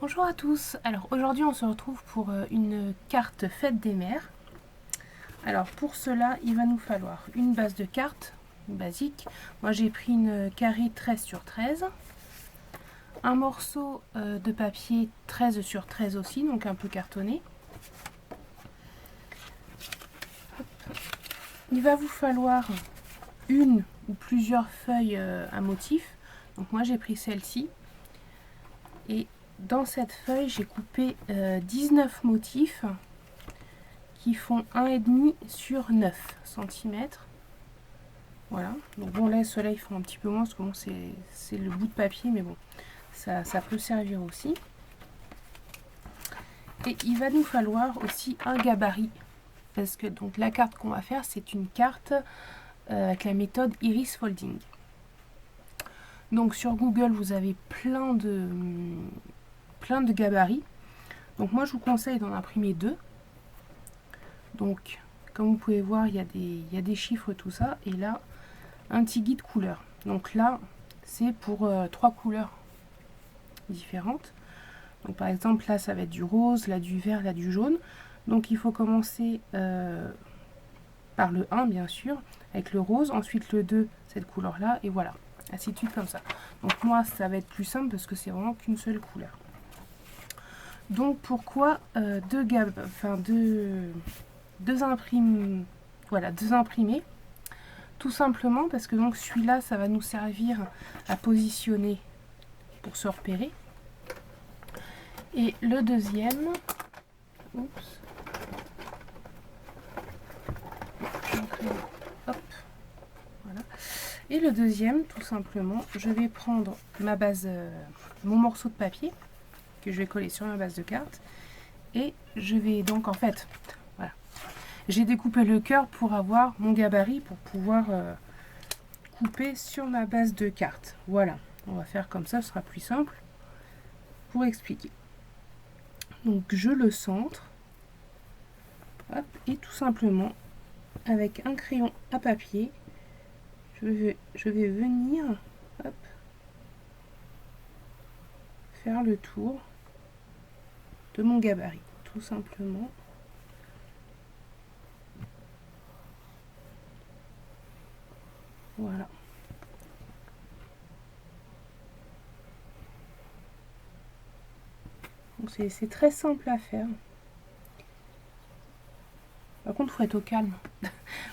Bonjour à tous, alors aujourd'hui on se retrouve pour une carte fête des mères. Alors pour cela il va nous falloir une base de cartes basique. Moi j'ai pris une carrée 13 sur 13, un morceau de papier 13 sur 13 aussi, donc un peu cartonné. Il va vous falloir une ou plusieurs feuilles à motif, donc moi j'ai pris celle-ci. Et dans cette feuille, j'ai coupé 19 motifs qui font 1,5 sur 9 cm. Voilà. Donc bon, là, ceux-là, ils font un petit peu moins parce que bon, c'est le bout de papier, mais bon, ça peut servir aussi. Et il va nous falloir aussi un gabarit. Parce que donc la carte qu'on va faire, c'est une carte avec la méthode Iris Folding. Donc sur Google, vous avez plein de gabarits. Donc moi, je vous conseille d'en imprimer 2. Donc, comme vous pouvez voir, il y a des chiffres, tout ça. Et là, un petit guide couleur. Donc là, c'est pour 3 couleurs différentes. Donc par exemple, là, ça va être du rose, là, du vert, là, du jaune. Donc il faut commencer par le 1, bien sûr, avec le rose. Ensuite, le 2, cette couleur-là. Et voilà, ainsi de suite comme ça. Donc moi, ça va être plus simple parce que c'est vraiment qu'une seule couleur. Donc pourquoi deux imprimés? Tout simplement parce que donc celui-là, ça va nous servir à positionner pour se repérer. Et le deuxième, oups, hop, voilà. Et le deuxième, tout simplement, je vais prendre ma base, mon morceau de papier que je vais coller sur ma base de carte, et je vais donc en fait, voilà, j'ai découpé le cœur pour avoir mon gabarit pour pouvoir couper sur ma base de carte. Voilà, on va faire comme ça, ce sera plus simple pour expliquer. Donc je le centre, hop, et tout simplement avec un crayon à papier, je vais venir, hop, faire le tour de mon gabarit, tout simplement. Voilà. Donc c'est très simple à faire. Par contre, il faut être au calme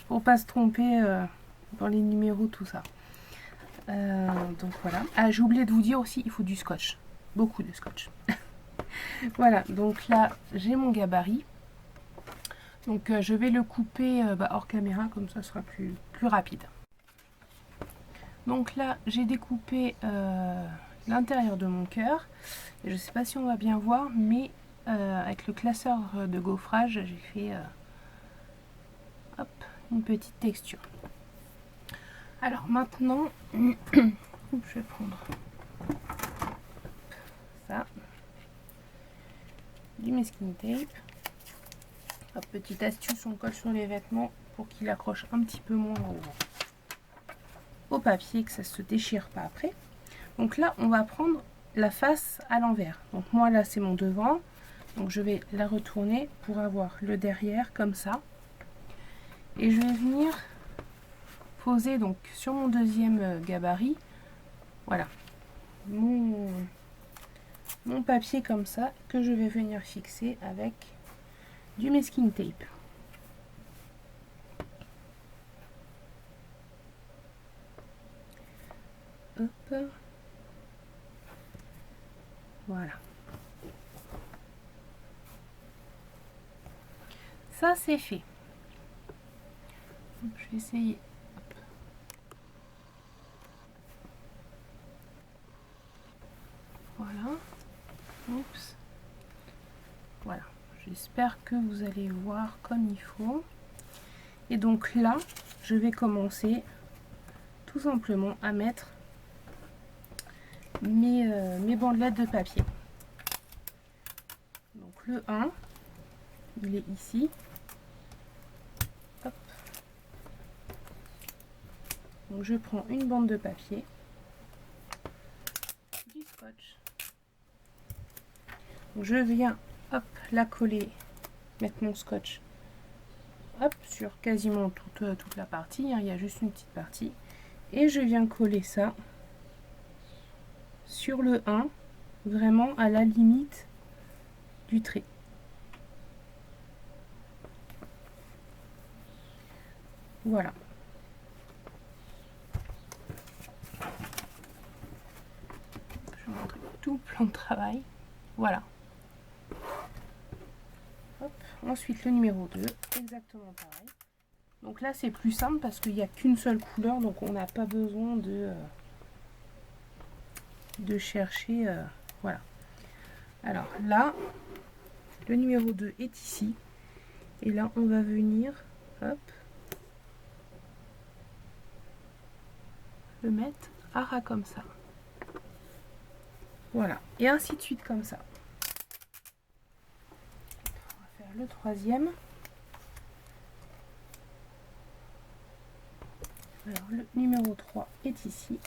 pour pas se tromper dans les numéros, tout ça. Donc voilà. Ah, j'ai oublié de vous dire aussi, il faut du scotch. Beaucoup de scotch. Voilà, donc là, j'ai mon gabarit. Donc je vais le couper hors caméra, comme ça sera plus rapide. Donc là, j'ai découpé l'intérieur de mon cœur. Je ne sais pas si on va bien voir, mais avec le classeur de gaufrage, j'ai fait hop, une petite texture. Alors maintenant, je vais prendre ça, du masking tape. Hop, petite astuce, on colle sur les vêtements pour qu'il accroche un petit peu moins au papier, que ça ne se déchire pas après. Donc là, on va prendre la face à l'envers. Donc moi là, c'est mon devant. Donc je vais la retourner pour avoir le derrière comme ça. Et je vais venir poser donc sur mon deuxième gabarit, voilà, mon papier comme ça, que je vais venir fixer avec du masking tape. Hop. Voilà. Ça c'est fait. Je vais essayer. Voilà. Oups. Voilà. J'espère que vous allez voir comme il faut. Et donc là, je vais commencer tout simplement à mettre mes bandelettes de papier. Donc le 1, il est ici. Hop. Donc je prends une bande de papier, du scotch, je viens, hop, la coller, mettre mon scotch, hop, sur quasiment toute la partie, hein, il y a juste une petite partie, et je viens coller ça sur le 1, vraiment à la limite du trait. Voilà. Je vais montrer tout le plan de travail. Voilà. Hop. Ensuite, le numéro 2, exactement pareil. Donc là, c'est plus simple parce qu'il n'y a qu'une seule couleur, donc on n'a pas besoin de chercher. Voilà. Alors là, le numéro 2 est ici. Et là, on va venir, hop, le mettre à ras comme ça. Voilà. Et ainsi de suite comme ça. On va faire le troisième. Alors, le numéro 3 est ici.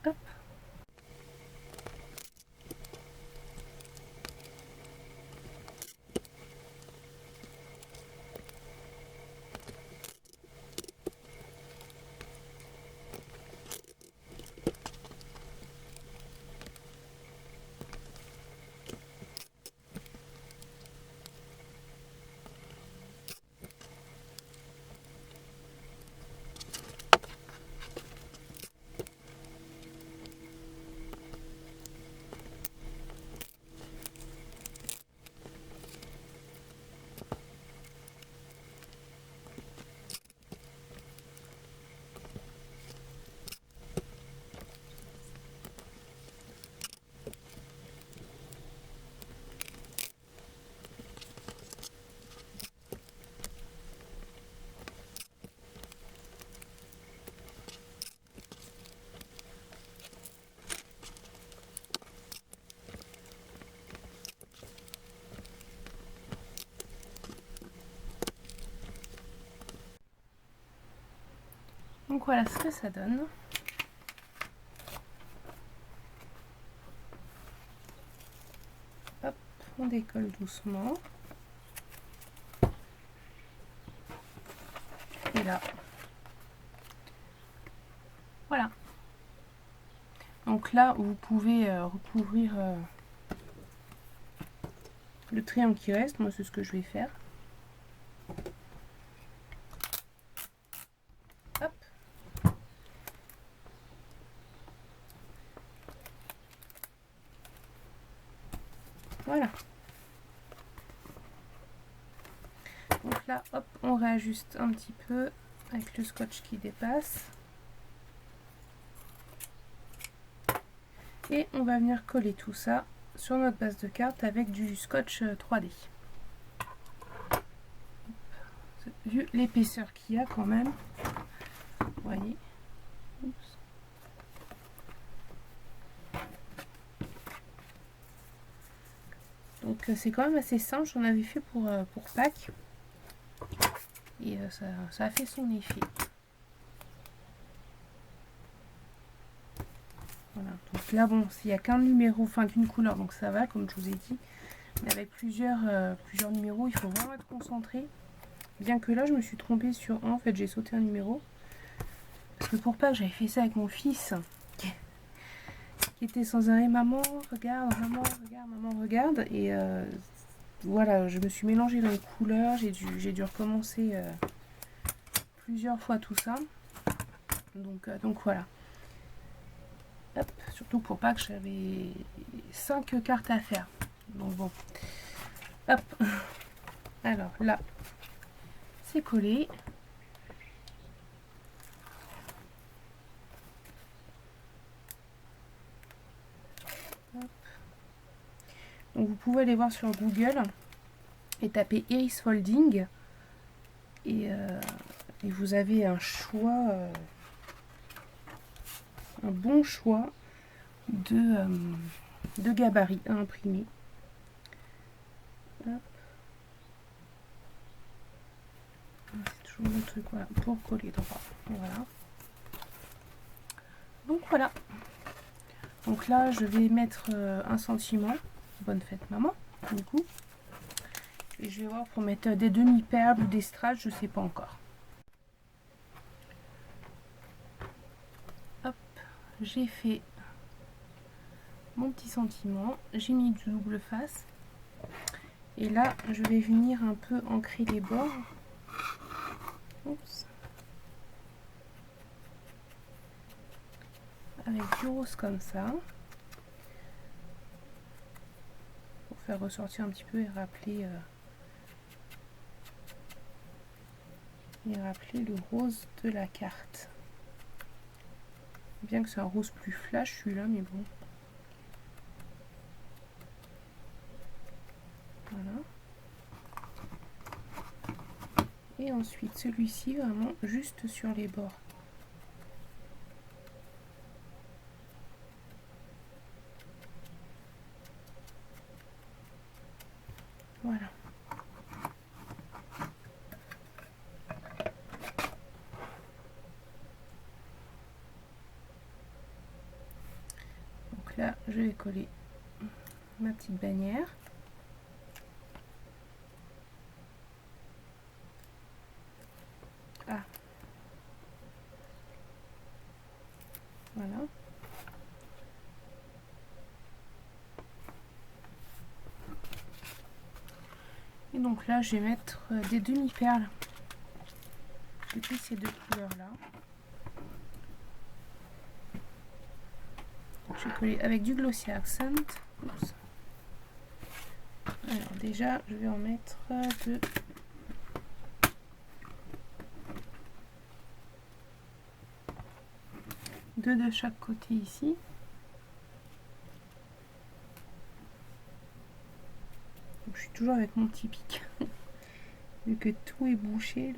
Hop. Donc voilà ce que ça donne. Hop, on décolle doucement. Et là, voilà. Donc là, vous pouvez recouvrir le triangle qui reste. Moi, c'est ce que je vais faire. Hop. Voilà. Donc là, hop, on réajuste un petit peu avec le scotch qui dépasse. Et on va venir coller tout ça sur notre base de carte avec du scotch 3D. Vu l'épaisseur qu'il y a quand même, vous voyez. Oups. Donc c'est quand même assez simple, j'en avais fait pour Pâques. Et ça a fait son effet. Voilà. Donc là, bon, s'il n'y a qu'un numéro, enfin qu'une couleur, donc ça va, comme je vous ai dit. Mais avec plusieurs numéros, il faut vraiment être concentré. Bien que là, je me suis trompée sur un. En fait, j'ai sauté un numéro. Parce que pour Pâques, j'avais fait ça avec mon fils. Qui était sans arrêt, maman, regarde, maman, regarde, maman, regarde. Et voilà, je me suis mélangée dans les couleurs. J'ai dû recommencer plusieurs fois tout ça. Donc voilà. Hop, surtout pour pas que j'avais 5 cartes à faire. Donc bon. Hop. Alors là, c'est collé. Hop. Donc vous pouvez aller voir sur Google et taper Iris Folding. Et vous avez un choix... un bon choix de gabarit à imprimer. Hop. C'est toujours le truc, voilà, pour coller droit. Voilà. Donc voilà. Donc là, je vais mettre un sentiment. Bonne fête, maman, du coup. Et je vais voir pour mettre des demi-perles ou des strass, je sais pas encore. Hop, j'ai fait mon petit sentiment. J'ai mis du double face. Et là, je vais venir un peu ancrer les bords. Oups. Avec du rose comme ça. Pour faire ressortir un petit peu et rappeler le rose de la carte. Bien que c'est un rose plus flash celui-là, mais bon. Voilà. Et ensuite celui-ci vraiment juste sur les bords. Voilà. Donc là, je vais coller ma petite bannière. Ah. Voilà. Et donc là, je vais mettre des demi-perles depuis ces deux couleurs-là. Je vais coller avec du Glossy Accent. Oups. Alors déjà, je vais en mettre deux de chaque côté ici. Donc, je suis toujours avec mon petit pic. Vu que tout est bouché,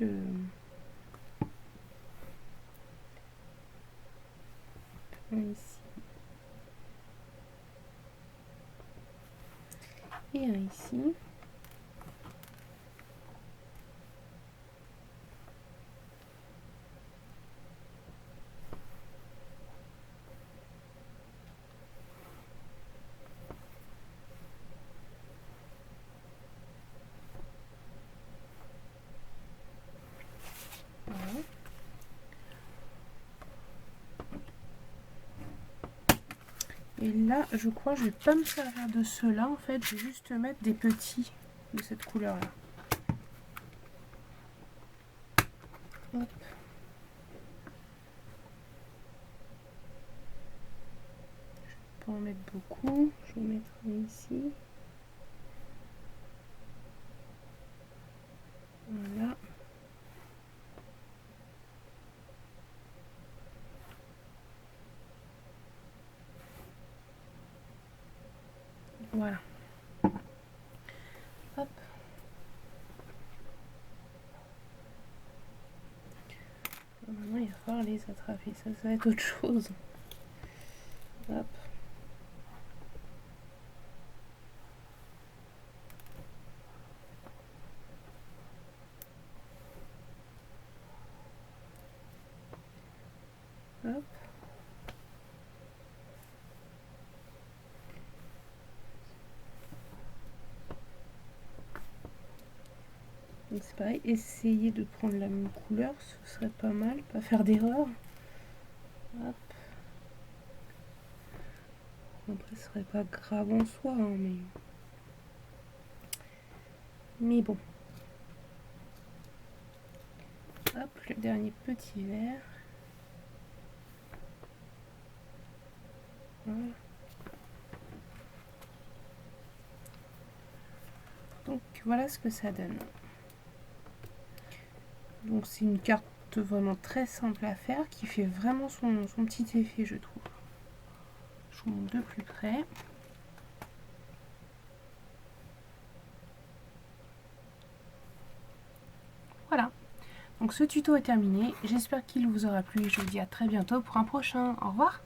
ici. Et un ici. Voilà. Et là, je crois que je vais pas me servir de ceux-là. En fait, je vais juste mettre des petits de cette couleur-là. Hop. Je peux en mettre beaucoup. Je vais mettre un ici. Voilà. Voilà. Hop. Maintenant, il va falloir les attraper. Ça va être autre chose. Hop. Hop. Donc c'est pareil, essayer de prendre la même couleur, ce serait pas mal, pas faire d'erreur. Hop. Après, ce serait pas grave en soi, hein, mais bon. Hop, le dernier petit verre. Voilà. Donc voilà ce que ça donne. Donc c'est une carte vraiment très simple à faire qui fait vraiment son petit effet, je trouve. Je vous montre de plus près. Voilà. Donc ce tuto est terminé. J'espère qu'il vous aura plu. Je vous dis à très bientôt pour un prochain. Au revoir.